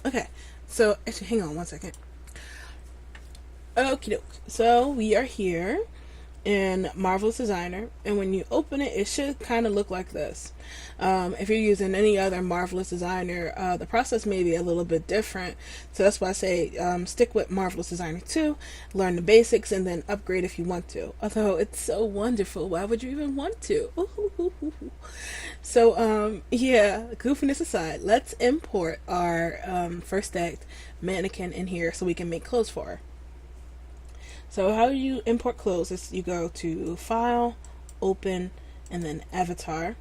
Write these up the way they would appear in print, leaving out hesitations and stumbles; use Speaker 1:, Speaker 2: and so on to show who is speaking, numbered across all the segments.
Speaker 1: Okay, so actually, hang on one second. Okie doke. So we are here in Marvelous Designer, and when you open it, it should kind of look like this. If you're using any other Marvelous Designer, the process may be a little bit different. So that's why I say stick with Marvelous Designer 2, learn the basics, and then upgrade if you want to. Although it's so wonderful, why would you even want to? So, yeah, goofiness aside, let's import our first act mannequin in here so we can make clothes for her. So how you import clothes is you go to File, Open, and then Avatar.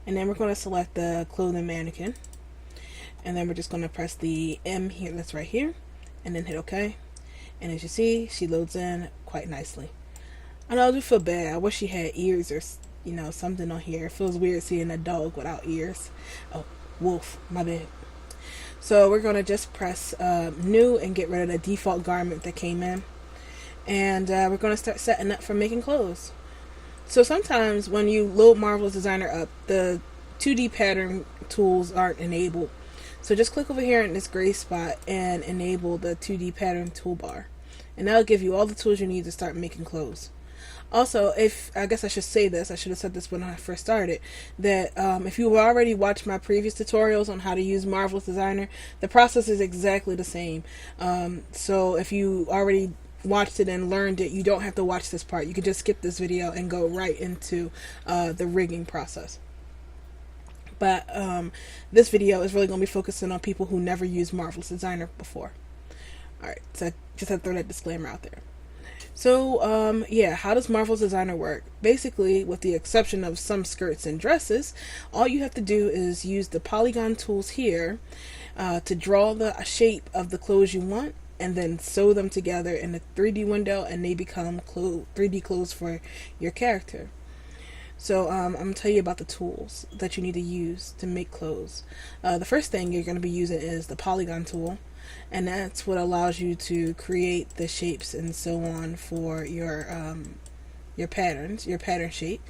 Speaker 1: And then we're going to select the clothing mannequin. And then we're just going to press the M here, that's right here, and then hit OK. And as you see, she loads in quite nicely. I know I do feel bad. I wish she had ears or, something on here. It feels weird seeing a dog without ears. Oh, wolf, my bad. So we're going to just press New and get rid of the default garment that came in. And we're going to start setting up for making clothes. So sometimes when you load Marvelous Designer up, the 2D pattern tools aren't enabled. So just click over here in this gray spot and enable the 2D pattern toolbar. And that'll give you all the tools you need to start making clothes. Also, I guess I should say this, I should have said this when I first started, that if you already watched my previous tutorials on how to use Marvelous Designer, the process is exactly the same. So if you already watched it and learned it, you don't have to watch this part. You can just skip this video and go right into the rigging process. But this video is really going to be focusing on people who never used Marvelous Designer before. Alright, so I just have to throw that disclaimer out there. So, yeah, how does Marvelous Designer work? Basically, with the exception of some skirts and dresses, all you have to do is use the polygon tools here to draw the shape of the clothes you want, and then sew them together in the 3D window, and they become 3D clothes for your character. So I'm going to tell you about the tools that you need to use to make clothes. The first thing you're going to be using is the polygon tool, and that's what allows you to create the shapes and so on for your patterns, your pattern shape.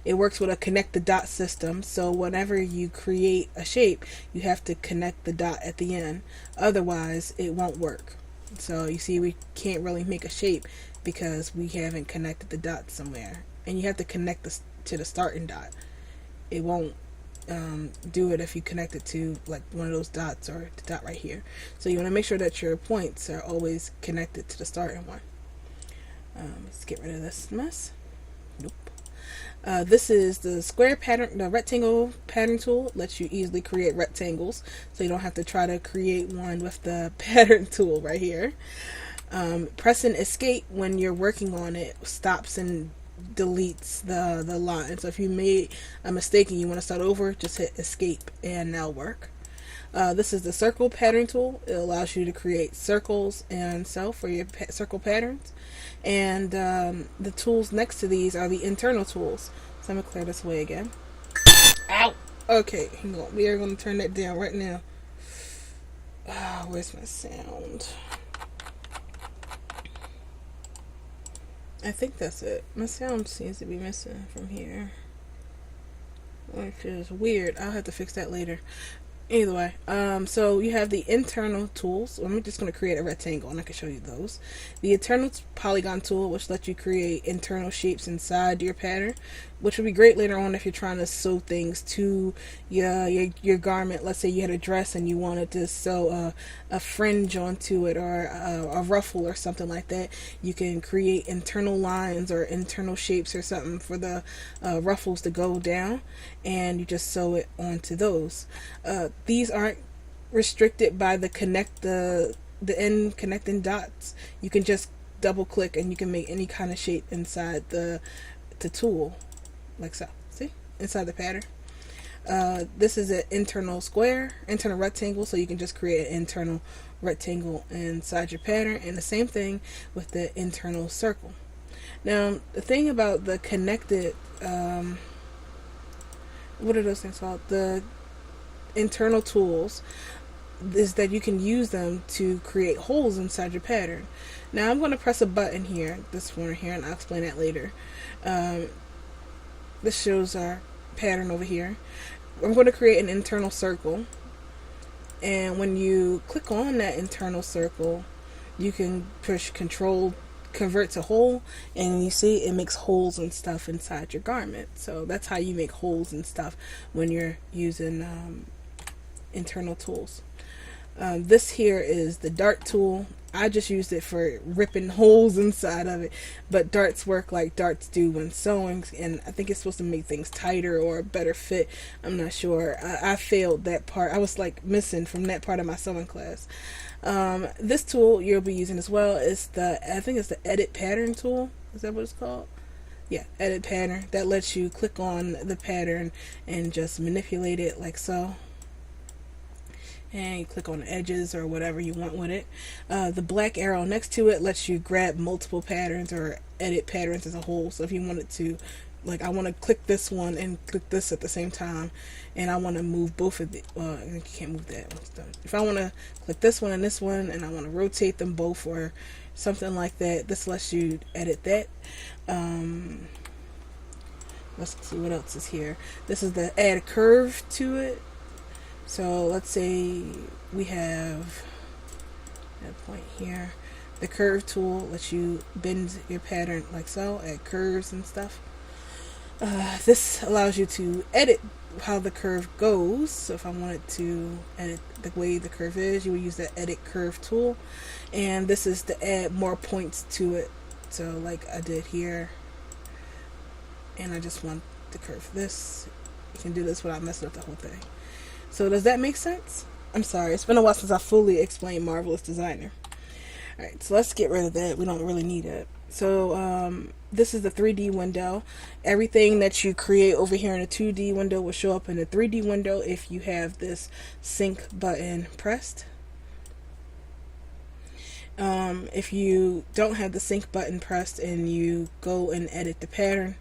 Speaker 1: It works with a connect the dot system, so whenever you create a shape, you have to connect the dot at the end. Otherwise, it won't work. So you see, we can't really make a shape because we haven't connected the dot somewhere. And you have to connect this to the starting dot. It won't do it if you connect it to like one of those dots or the dot right here. So you want to make sure that your points are always connected to the starting one. Let's get rid of this mess. Nope. This is the square pattern, the rectangle pattern tool. It lets you easily create rectangles, so you don't have to try to create one with the pattern tool right here. Pressing escape when you're working on it stops and deletes the line. So if you made a mistake and you want to start over, just hit escape and that'll work. This is the circle pattern tool. It allows you to create circles and so for your circle patterns. And the tools next to these are the internal tools. So I'm going to clear this away again. Ow! Okay, hang on. We are going to turn that down right now. Where's my sound? I think that's it. My sound seems to be missing from here, which is weird. I'll have to fix that later. Either way, so you have the internal tools. I'm just going to create a rectangle and I can show you those. The internal polygon tool, which lets you create internal shapes inside your pattern, which would be great later on if you're trying to sew things to your garment. Let's say you had a dress and you wanted to sew a fringe onto it or a ruffle or something like that. You can create internal lines or internal shapes or something for the ruffles to go down, and you just sew it onto those. These aren't restricted by the end connecting dots. You can just double click and you can make any kind of shape inside the tool, like so. See, inside the pattern. This is an internal rectangle, so you can just create an internal rectangle inside your pattern, and the same thing with the internal circle. Now, the thing about the connected, what are those things called? The internal tools is that you can use them to create holes inside your pattern. Now I'm going to press a button here, this one here, and I'll explain that later. This shows our pattern over here. I'm going to create an internal circle, And when you click on that internal circle, you can push control convert to hole, and you see it makes holes and stuff inside your garment. So that's how you make holes and stuff when you're using internal tools. This here is the dart tool. I just used it for ripping holes inside of it, but darts work like darts do when sewing, and I think it's supposed to make things tighter or a better fit. I'm not sure. I failed that part. I was like missing from that part of my sewing class. This tool you'll be using as well is I think it's the edit pattern tool. Is that what it's called? Yeah, edit pattern. That lets you click on the pattern and just manipulate it like so. And you click on the edges or whatever you want with it. The black arrow next to it lets you grab multiple patterns or edit patterns as a whole. So if you wanted to, like, I want to click this one and click this at the same time, and I want to move both of the, you can't move that once done. If I want to click this one and I want to rotate them both or something like that, this lets you edit that. Let's see what else is here. This is the add a curve to it. So let's say we have that point here. The curve tool lets you bend your pattern like so, add curves and stuff. This allows you to edit how the curve goes. So if I wanted to edit the way the curve is, you would use the edit curve tool. And this is to add more points to it. So like I did here. And I just want the curve this. You can do this without messing up the whole thing. So does that make sense? I'm sorry, it's been a while since I fully explained Marvelous Designer. Alright, so let's get rid of that. We don't really need it. So this is the 3D window. Everything that you create over here in the 2D window will show up in the 3D window if you have this sync button pressed. If you don't have the sync button pressed and you go and edit the pattern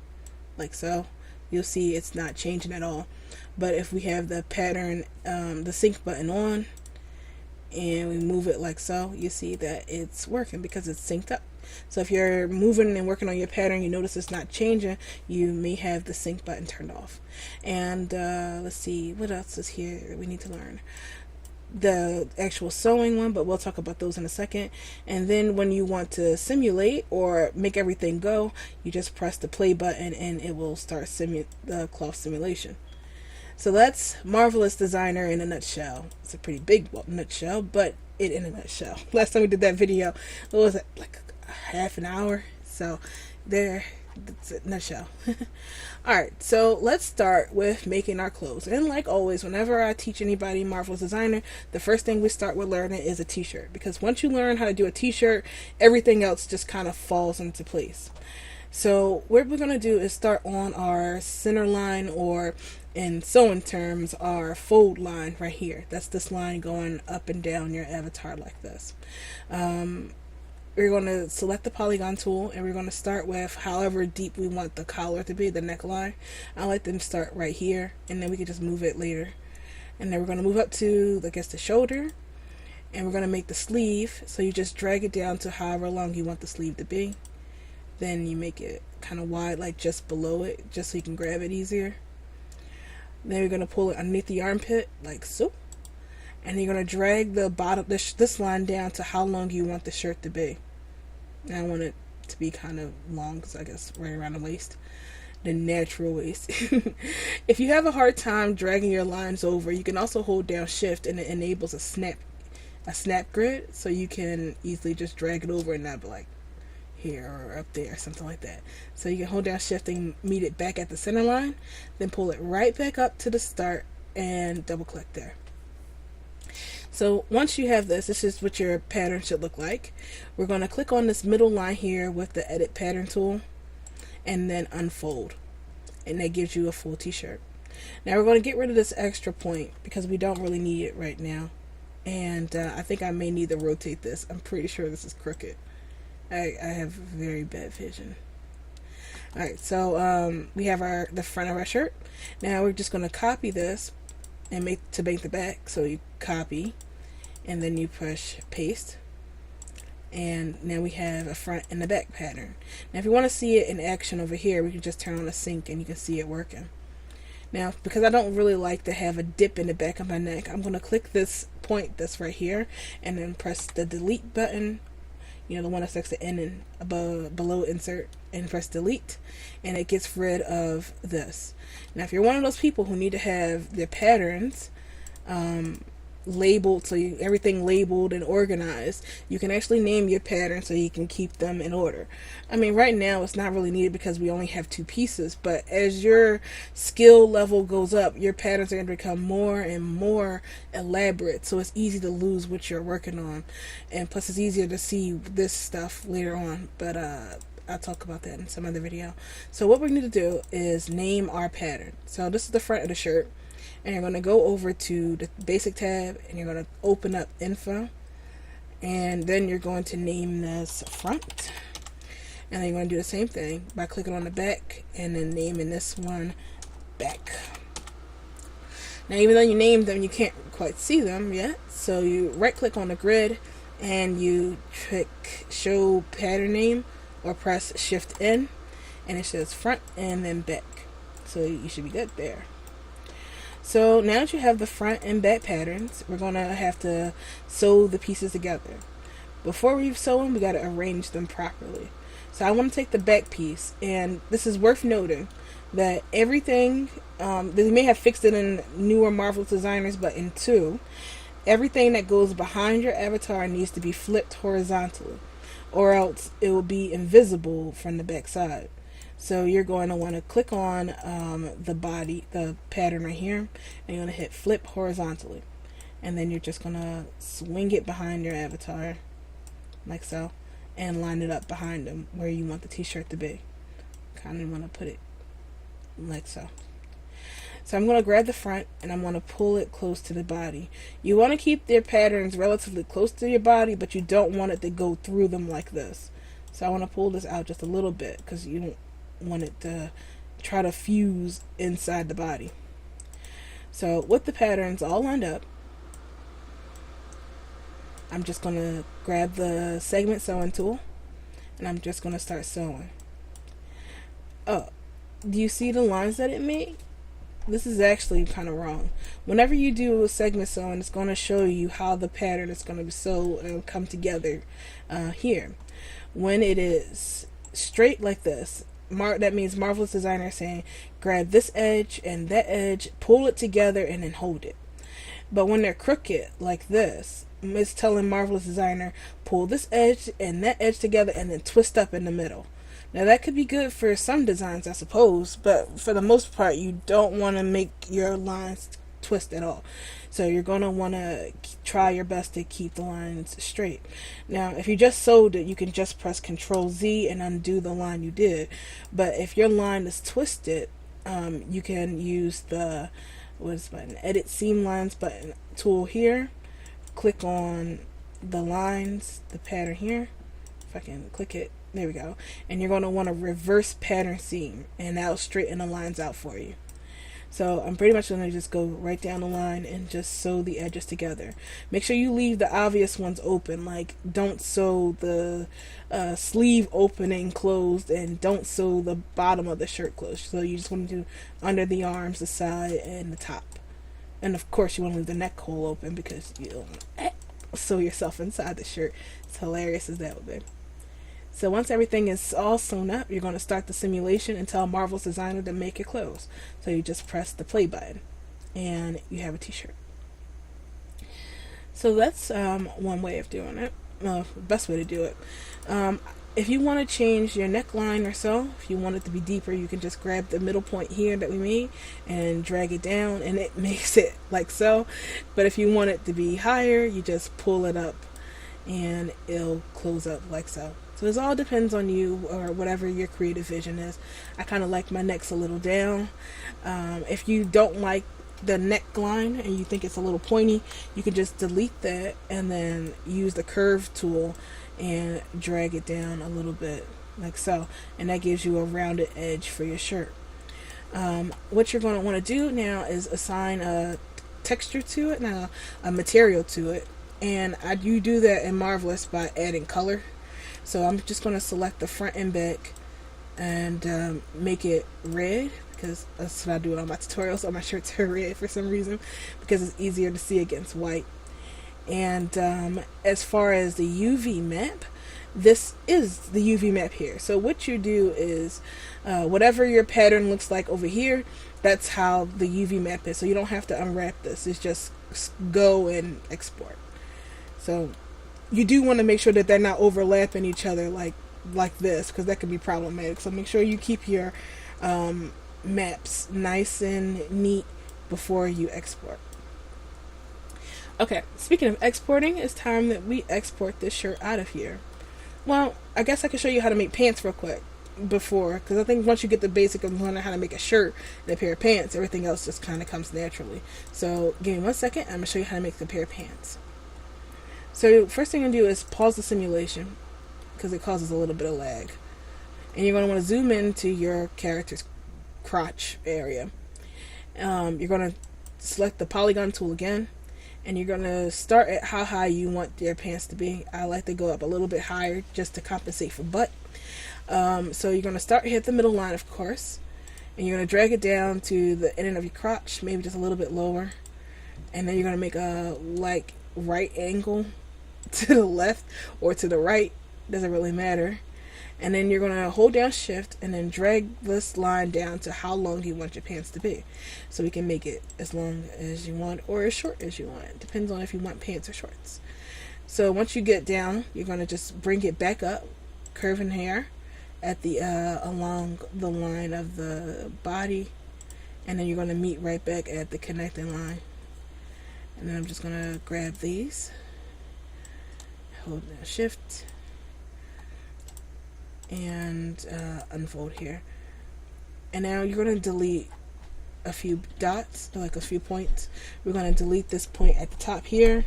Speaker 1: like so, you'll see it's not changing at all. But if we have the pattern, the sync button on, and we move it like so, you see that it's working because it's synced up. So if you're moving and working on your pattern, you notice it's not changing, you may have the sync button turned off. And let's see, what else is here that we need to learn? The actual sewing one, but we'll talk about those in a second. And then when you want to simulate or make everything go, you just press the play button and it will start the cloth simulation. So that's Marvelous Designer in a nutshell. It's a pretty big nutshell, but it in a nutshell. Last time we did that video, what was it, like a half an hour? So there, that's a nutshell. Alright, so let's start with making our clothes. And like always, whenever I teach anybody Marvelous Designer, the first thing we start with learning is a t-shirt. Because once you learn how to do a t-shirt, everything else just kind of falls into place. So what we're going to do is start on our center line, or in sewing terms, our fold line right here. That's this line going up and down your avatar like this. We're going to select the polygon tool, and we're going to start with however deep we want the collar to be, the neckline. I like them to start right here, and then we can just move it later. And then we're going to move up to, I guess, the shoulder, and we're going to make the sleeve. So you just drag it down to however long you want the sleeve to be. Then you make it kind of wide, like just below it, just so you can grab it easier. Then you're going to pull it underneath the armpit, like so. And you're going to drag the bottom, this line down to how long you want the shirt to be. And I want it to be kind of long, because I guess right around the waist. The natural waist. If you have a hard time dragging your lines over, you can also hold down shift, and it enables a snap grid, so you can easily just drag it over and not be like here or up there, something like that. So you can hold down shift and meet it back at the center line, then pull it right back up to the start and double click there. So once you have this is what your pattern should look like. We're going to click on this middle line here with the edit pattern tool and then unfold, and that gives you a full t-shirt. Now we're going to get rid of this extra point because we don't really need it right now, and I think I may need to rotate this. I'm pretty sure this is crooked. I have very bad vision. Alright, so we have the front of our shirt. Now we're just going to copy this and make the back. So you copy and then you push paste, and now we have a front and a back pattern. Now if you want to see it in action over here, we can just turn on the sync and you can see it working. Now, because I don't really like to have a dip in the back of my neck, I'm going to click this point that's right here and then press the delete button, you know, the one that's next to N and above, below insert, and press delete, and it gets rid of this. Now, if you're one of those people who need to have their patterns labeled, so everything labeled and organized, you can actually name your pattern so you can keep them in order. I mean, right now it's not really needed because we only have 2 pieces, but as your skill level goes up, your patterns are going to become more and more elaborate, so it's easy to lose what you're working on, and plus it's easier to see this stuff later on, but I'll talk about that in some other video. So what we need to do is name our pattern. So this is the front of the shirt, and you're going to go over to the basic tab and you're going to open up info, and then you're going to name this front, and then you're going to do the same thing by clicking on the back and then naming this one back. Now, even though you named them, you can't quite see them yet, so you right click on the grid and you click show pattern name or press shift N, and it says front and then back, so you should be good there. So now that you have the front and back patterns, we're going to have to sew the pieces together. Before we sew them, we got to arrange them properly. So I want to take the back piece, and this is worth noting that everything, they may have fixed it in newer Marvelous Designers, but in 2, everything that goes behind your avatar needs to be flipped horizontally, or else it will be invisible from the back side. So you're going to want to click on the body, the pattern right here, and you're going to hit flip horizontally. And then you're just going to swing it behind your avatar, like so, and line it up behind them where you want the t-shirt to be. Kind of want to put it like so. So I'm going to grab the front and I'm going to pull it close to the body. You want to keep their patterns relatively close to your body, but you don't want it to go through them like this. So I want to pull this out just a little bit because you don't want it to try to fuse inside the body. So with the patterns all lined up, I'm just going to grab the segment sewing tool and I'm just going to start sewing. Oh, do you see the lines that it made? This is actually kind of wrong. Whenever you do a segment sewing, it's going to show you how the pattern is going to be sewed and come together here. When it is straight like this, that means Marvelous Designer is saying grab this edge and that edge, pull it together, and then hold it. But when they're crooked like this, it's telling Marvelous Designer pull this edge and that edge together and then twist up in the middle. Now that could be good for some designs, I suppose, but for the most part you don't want to make your lines twist at all. So you're going to want to try your best to keep the lines straight. Now if you just sewed it, you can just press Ctrl Z and undo the line you did. But if your line is twisted, you can use the edit seam lines button tool here. Click on the lines, the pattern here. If I can click it, there we go. And you're going to want to reverse pattern seam, and that'll straighten the lines out for you. So I'm pretty much going to just go right down the line and just sew the edges together. Make sure you leave the obvious ones open, like don't sew the sleeve opening closed and don't sew the bottom of the shirt closed. So you just want to do under the arms, the side, and the top. And of course you want to leave the neck hole open because you don't want to sew yourself inside the shirt. It's hilarious as that would be. So once everything is all sewn up, you're going to start the simulation and tell Marvelous Designer to make your clothes. So you just press the play button and you have a t-shirt. So that's one way of doing it. The best way to do it. If you want to change your neckline or so, if you want it to be deeper, you can just grab the middle point here that we made and drag it down and it makes it like so. But if you want it to be higher, you just pull it up and it'll close up like so. So this all depends on you or whatever your creative vision is. I kind of like my necks a little down. If you don't like the neckline and you think it's a little pointy, you can just delete that and then use the curve tool and drag it down a little bit like so, and that gives you a rounded edge for your shirt. What you're going to want to do now is assign a texture to it, now a material to it, and you do that in Marvelous by adding color. So I'm just going to select the front and back and make it red, because that's what I do it on my tutorials. So my shirts are red for some reason because it's easier to see against white. And as far as the UV map, this is the UV map here. So what you do is whatever your pattern looks like over here, that's how the UV map is. So you don't have to unwrap this. It's just go and export. So you do want to make sure that they're not overlapping each other like this, because that can be problematic. So make sure you keep your maps nice and neat before you export. Okay, speaking of exporting, it's time that we export this shirt out of here. Well, I guess I can show you how to make pants real quick before, because I think once you get the basic of learning how to make a shirt and a pair of pants, everything else just kind of comes naturally. So give me 1 second, I'm going to show you how to make the pair of pants. So first thing I'm going to do is pause the simulation, because it causes a little bit of lag. And you're going to want to zoom into your character's crotch area. You're going to select the polygon tool again, and you're going to start at how high you want your pants to be. I like to go up a little bit higher just to compensate for butt. So you're going to start hit the middle line, of course, and you're going to drag it down to the end of your crotch, maybe just a little bit lower, and then you're going to make a like right angle to the left or to the right, doesn't really matter. And then you're going to hold down shift and then drag this line down to how long you want your pants to be. So we can make it as long as you want or as short as you want. It depends on if you want pants or shorts. So once you get down, you're going to just bring it back up, curving here at the along the line of the body, and then you're going to meet right back at the connecting line. And then I'm just going to grab these, hold down shift, and unfold here. And now you're going to delete a few dots, like a few points. We're going to delete this point at the top here,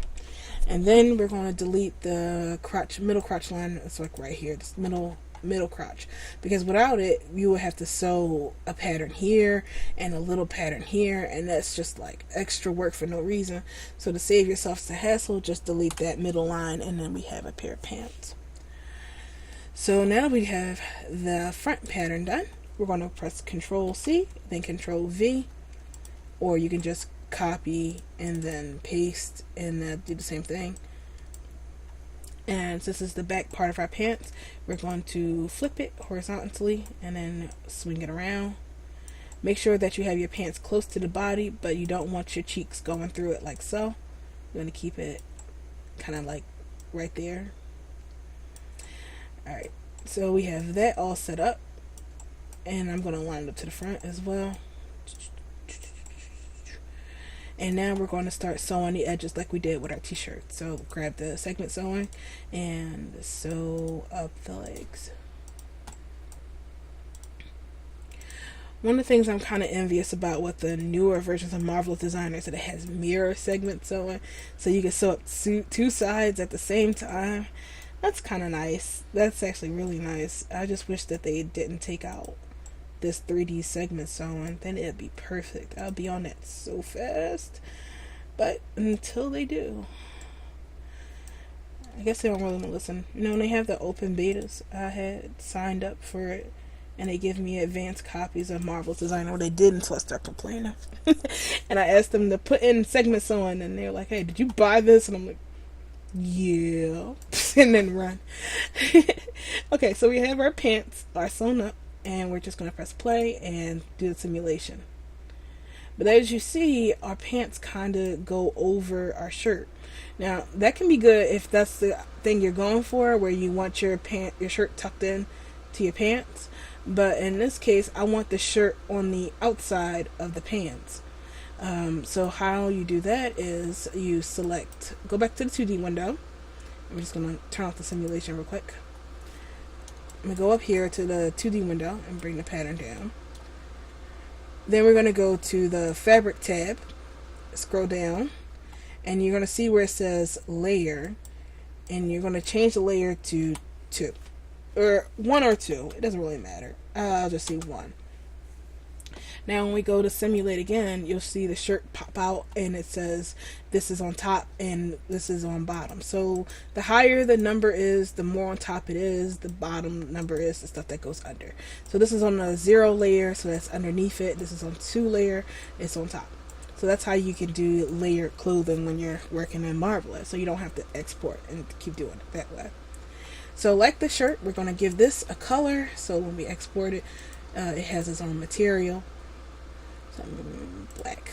Speaker 1: and then we're going to delete the crotch, middle crotch line. It's like right here, this middle crotch, because without it you would have to sew a pattern here and a little pattern here, and that's just like extra work for no reason. So to save yourself the hassle, just delete that middle line, and then we have a pair of pants. So now we have the front pattern done. We're going to press Control C, then Control V, or you can just copy and then paste and do the same thing. And since this is the back part of our pants, we're going to flip it horizontally and then swing it around. Make sure that you have your pants close to the body, but you don't want your cheeks going through it like so. You're going to keep it kind of like right there. Alright, so we have that all set up, and I'm going to line it up to the front as well. And now we're going to start sewing the edges like we did with our t-shirt. So grab the segment sewing and sew up the legs. One of the things I'm kind of envious about with the newer versions of Marvelous Designer is that it has mirror segment sewing, so you can sew up two sides at the same time. That's kind of nice. That's actually really nice. I just wish that they didn't take out this 3D segment sewing. Then it'd be perfect. I'll be on that so fast. But until they do, I guess they don't really want to listen. You know, when they have the open betas, I had signed up for it, and they give me advanced copies of Marvel's Designer. Well, they didn't, so I started complaining. And I asked them to put in segment sewing, and they're like, "Hey, did you buy this?" And I'm like, yeah. And then run. Okay, so we have our pants are sewn up, and we're just going to press play and do the simulation. But as you see, our pants kind of go over our shirt. Now that can be good if that's the thing you're going for, where you want your shirt tucked in to your pants. But in this case, I want the shirt on the outside of the pants. So how you do that is you go back to the 2D window. I'm just going to turn off the simulation real quick. I'm going to go up here to the 2D window and bring the pattern down. Then we're going to go to the fabric tab, scroll down, and you're going to see where it says layer, and you're going to change the layer to 2, or 1 or 2. It doesn't really matter. I'll just see 1. Now when we go to simulate again, you'll see the shirt pop out and it says this is on top and this is on bottom. So the higher the number is, the more on top it is. The bottom number is the stuff that goes under. So this is on a 0 layer, so that's underneath it. This is on 2 layer, it's on top. So that's how you can do layered clothing when you're working in Marvelous. So you don't have to export and keep doing it that way. So like the shirt, we're going to give this a color. So when we export it, it has its own material. So I'm going to black.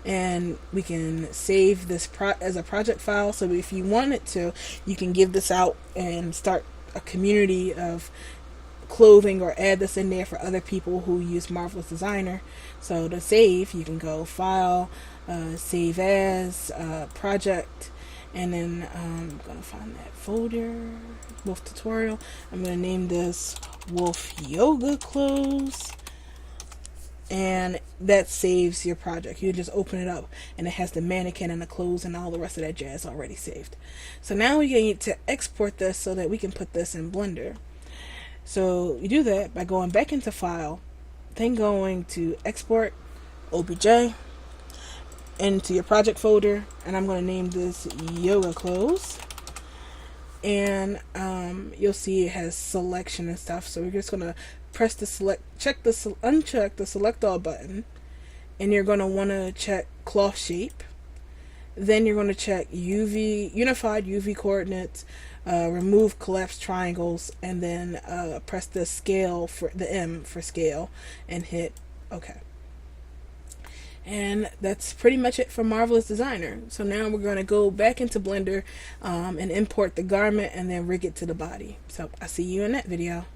Speaker 1: And we can save this as a project file. So if you wanted to, you can give this out and start a community of clothing or add this in there for other people who use Marvelous Designer. So to save, you can go File, Save As, Project, and then I'm going to find that folder, Wolf Tutorial. I'm going to name this Wolf Yoga Clothes. And that saves your project. You just open it up and it has the mannequin and the clothes and all the rest of that jazz already saved. So now we need to export this so that we can put this in Blender. So you do that by going back into File, then going to Export, OBJ, into your project folder, and I'm going to name this Yoga Clothes. And you'll see it has selection and stuff. So we're just going to press the uncheck the select all button, and you're going to want to check cloth shape. Then you're going to check unified UV coordinates, remove collapsed triangles, and then press the scale for the M for scale and hit OK. And that's pretty much it for Marvelous Designer. So now we're going to go back into Blender and import the garment and then rig it to the body. So I'll see you in that video.